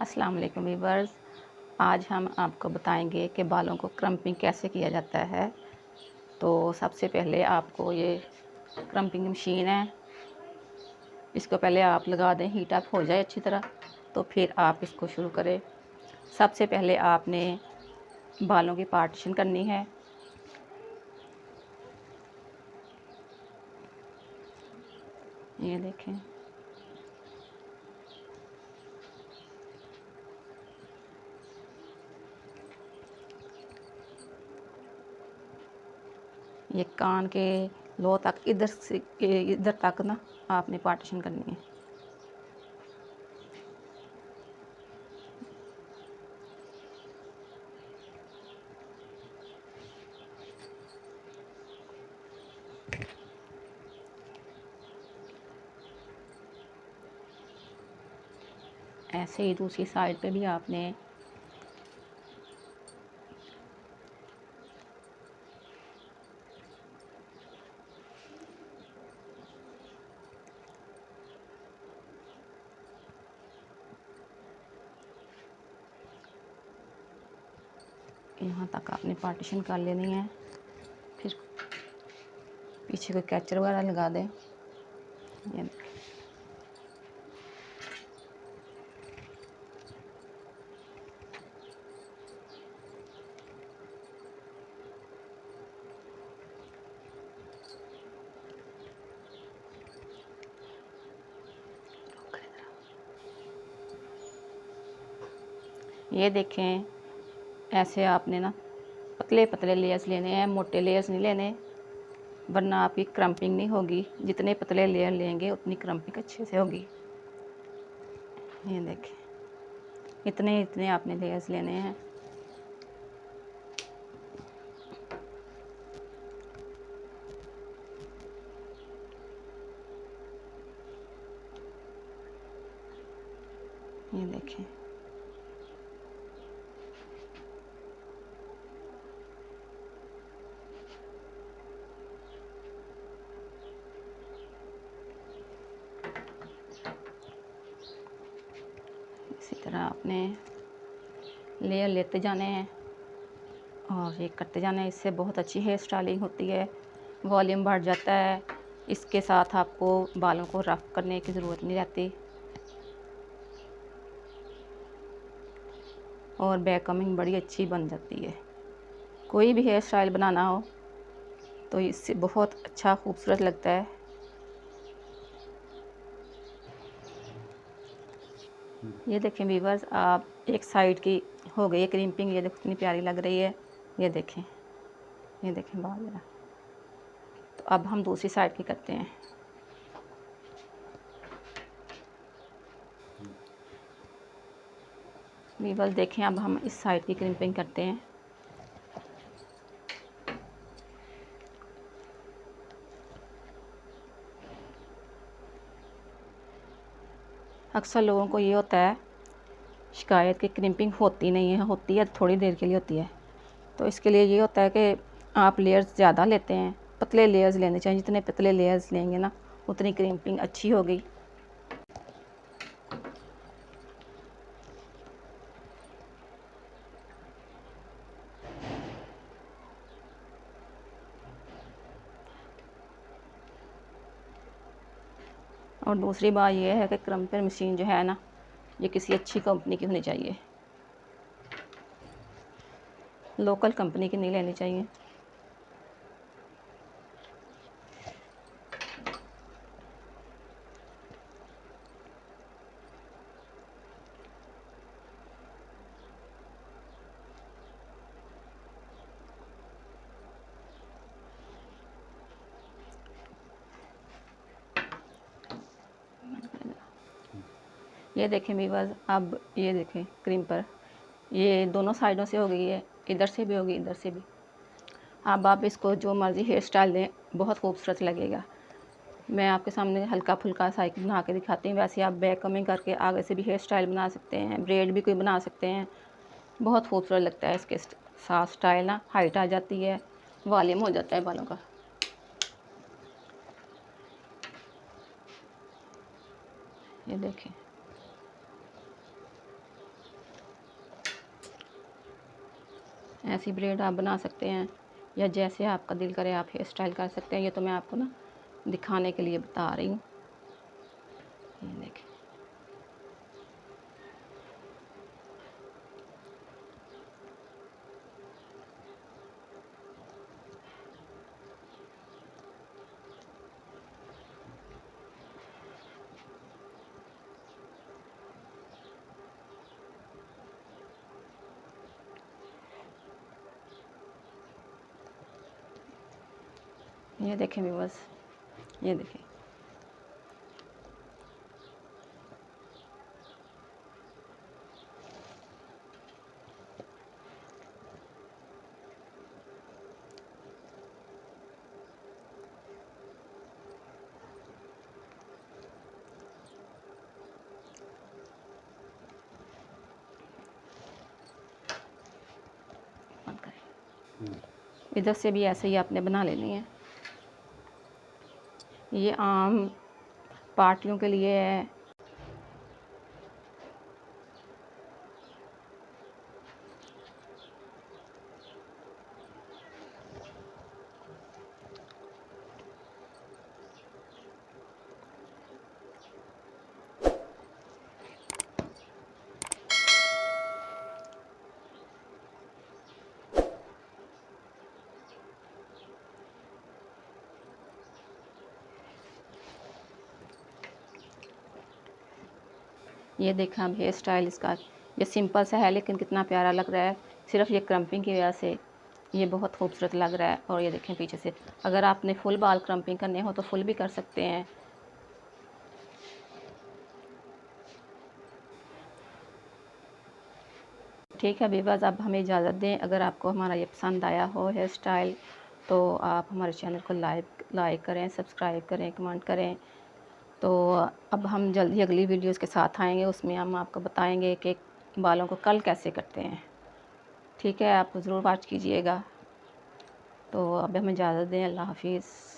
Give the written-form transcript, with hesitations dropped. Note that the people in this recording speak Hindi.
अस्सलाम वालेकुम वीवर्स। आज हम आपको बताएंगे कि बालों को क्रम्पिंग कैसे किया जाता है। तो सबसे पहले आपको ये क्रम्पिंग मशीन है, इसको पहले आप लगा दें, हीट अप हो जाए अच्छी तरह, तो फिर आप इसको शुरू करें। सबसे पहले आपने बालों की पार्टीशन करनी है। ये देखें, ये कान के लो तक, इधर से इधर तक ना आपने पार्टीशन करनी है। ऐसे ही दूसरी साइड पे भी आपने यहाँ तक आपने पार्टीशन कर लेनी है। फिर पीछे कोई कैचर वगैरह लगा दें। ये ये देखें, ऐसे आपने ना पतले पतले लेयर्स लेने हैं, मोटे लेयर्स नहीं लेने, वरना आपकी क्रम्पिंग नहीं होगी। जितने पतले लेयर लेंगे उतनी क्रम्पिंग अच्छे से होगी। ये देखें, इतने इतने आपने लेयर्स लेने हैं। ये देखें, इसी तरह आपने लेयर लेते जाने हैं और ये करते जाना है। इससे बहुत अच्छी हेयर स्टाइलिंग होती है, वॉल्यूम बढ़ जाता है। इसके साथ आपको बालों को रफ करने की ज़रूरत नहीं रहती और बैक कमिंग बड़ी अच्छी बन जाती है। कोई भी हेयर स्टाइल बनाना हो तो इससे बहुत अच्छा खूबसूरत लगता है। ये देखें व्यूअर्स, आप एक साइड की हो गई है क्रिम्पिंग। ये देखो कितनी प्यारी लग रही है। ये देखें, ये देखें बाल जरा। तो अब हम दूसरी साइड की करते हैं। व्यूअर्स देखें, अब हम इस साइड की क्रिम्पिंग करते हैं। अक्सर लोगों को ये होता है शिकायत कि क्रिम्पिंग होती नहीं है, होती है थोड़ी देर के लिए होती है। तो इसके लिए ये होता है कि आप लेयर्स ज़्यादा लेते हैं, पतले लेयर्स लेने चाहिए। जितने पतले लेयर्स लेंगे ना उतनी क्रिम्पिंग अच्छी होगी। और दूसरी बात यह है कि क्रम्पर मशीन जो है ना, ये किसी अच्छी कंपनी की होनी चाहिए, लोकल कंपनी की नहीं लेनी चाहिए। ये देखें व्यूअर्स, अब ये देखें क्रिम्पर, ये दोनों साइडों से हो गई है, इधर से भी होगी इधर से भी। अब आप इसको जो मर्ज़ी हेयर स्टाइल दें, बहुत खूबसूरत लगेगा। मैं आपके सामने हल्का फुल्का सा एक बना के दिखाती हूँ। वैसे आप बैक कमिंग करके आगे से भी हेयर स्टाइल बना सकते हैं, ब्रेड भी कोई बना सकते हैं। बहुत खूबसूरत लगता है इसके साथ स्टाइल ना, हाइट आ जाती है, वॉल्यूम हो जाता है बालों का। ये देखें, ऐसी ब्रेड आप बना सकते हैं, या जैसे आपका दिल करे आप हेयर स्टाइल कर सकते हैं। ये तो मैं आपको ना दिखाने के लिए बता रही हूँ। ये देखें, ये देखें व्यूअर्स, ये देखें। बंद करें। इधर से भी ऐसे ही आपने बना लेनी है। ये आम पार्टियों के लिए है। ये देखा अब हेयर स्टाइल इसका, ये सिंपल सा है लेकिन कितना प्यारा लग रहा है। सिर्फ ये क्रम्पिंग की वजह से ये बहुत खूबसूरत लग रहा है। और ये देखें पीछे से, अगर आपने फुल बाल क्रम्पिंग करने हो तो फुल भी कर सकते हैं। ठीक है व्यूअर्स, अब हमें इजाज़त दें। अगर आपको हमारा ये पसंद आया हो हेयर स्टाइल, तो आप हमारे चैनल को लाइक करें, सब्सक्राइब करें, कमेंट करें। तो अब हम जल्दी अगली वीडियोस के साथ आएंगे, उसमें हम आपको बताएंगे कि बालों को कर्ल कैसे करते हैं। ठीक है, आप ज़रूर वॉच कीजिएगा। तो अब हमें इजाज़त दें। अल्लाह हाफिज़।